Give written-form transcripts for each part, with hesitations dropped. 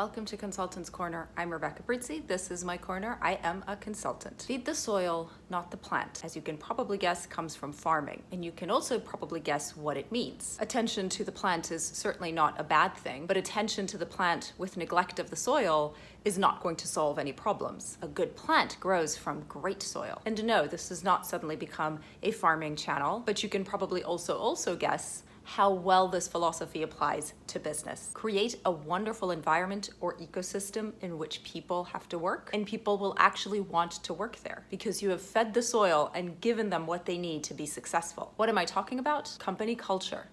welcome to Consultant's Corner. I'm Rebecca Brizi. This is my corner. I am a consultant. Feed the soil, not the plant. As you can probably guess, comes from farming, and you can also probably guess what it means. Attention to the plant is certainly not a bad thing, but attention to the plant with neglect of the soil is not going to solve any problems. A good plant grows from great soil. And no, this has not suddenly become a farming channel, but you can probably also guess how well this philosophy applies to business. Create a wonderful environment or ecosystem in which people have to work, and people will actually want to work there because you have fed the soil and given them what they need to be successful. What am I talking about? Company culture.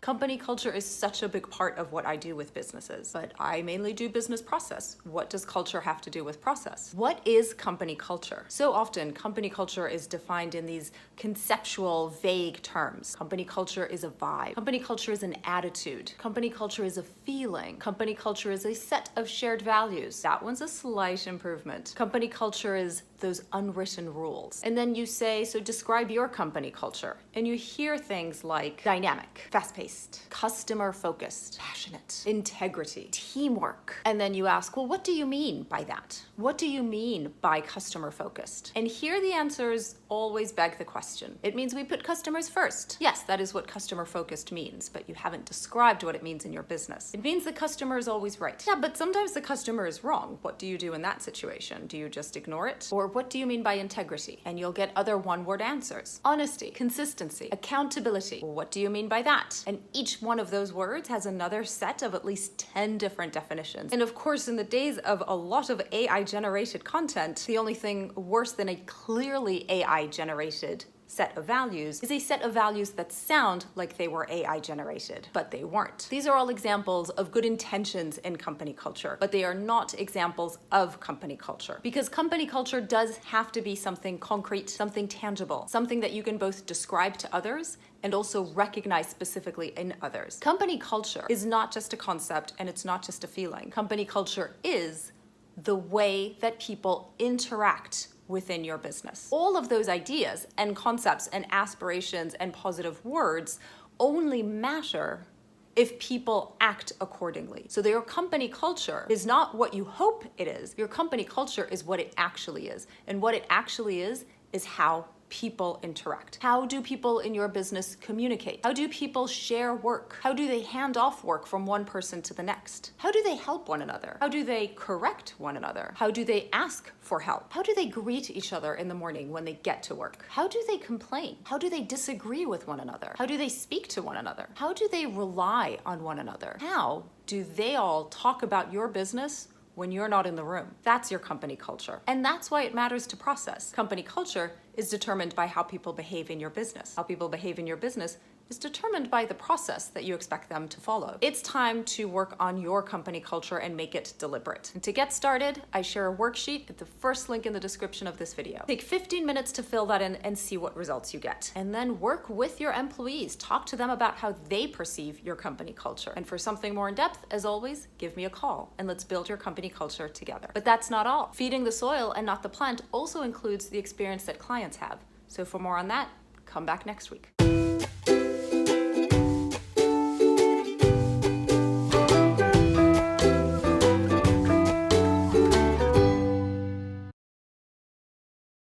Company culture is such a big part of what I do with businesses, but I mainly do business process. What does culture have to do with process? What is company culture? So often, company culture is defined in these conceptual, vague terms. Company culture is a vibe. Company culture is an attitude. Company culture is a feeling. Company culture is a set of shared values. That one's a slight improvement. Company culture is those unwritten rules. And then you say, so describe your company culture. And you hear things like dynamic, fast-paced, customer-focused, passionate, integrity, teamwork. And then you ask, well, what do you mean by that? What do you mean by customer-focused? And here the answers always beg the question. It means we put customers first. Yes, that is what customer-focused means, but you haven't described what it means in your business. It means the customer is always right. Yeah, but sometimes the customer is wrong. What do you do in that situation? Do you just ignore it? Or what do you mean by integrity? And you'll get other one-word answers. Honesty, consistency, accountability. Well, what do you mean by that? And each one of those words has another set of at least 10 different definitions. And of course, in the days of a lot of AI-generated content, the only thing worse than a clearly AI-generated set of values is a set of values that sound like they were AI generated, but they weren't. These are all examples of good intentions in company culture, but they are not examples of company culture, because company culture does have to be something concrete, something tangible, something that you can both describe to others and also recognize specifically in others. Company culture is not just a concept and it's not just a feeling. Company culture is the way that people interact within your business. All of those ideas and concepts and aspirations and positive words only matter if people act accordingly. So your company culture is not what you hope it is. Your company culture is what it actually is. And what it actually is how people interact. How do people in your business communicate? How do people share work? How do they hand off work from one person to the next? How do they help one another? How do they correct one another? How do they ask for help? How do they greet each other in the morning when they get to work? How do they complain? How do they disagree with one another? How do they speak to one another? How do they rely on one another? How do they all talk about your business when you're not in the room? That's your company culture. And that's why it matters to process. Company culture is determined by how people behave in your business. How people behave in your business is determined by the process that you expect them to follow. It's time to work on your company culture and make it deliberate. And to get started, I share a worksheet at the first link in the description of this video. Take 15 minutes to fill that in and see what results you get. And then work with your employees. Talk to them about how they perceive your company culture. And for something more in depth, as always, give me a call and let's build your company culture together. But that's not all. Feeding the soil and not the plant also includes the experience that clients have. So for more on that, come back next week.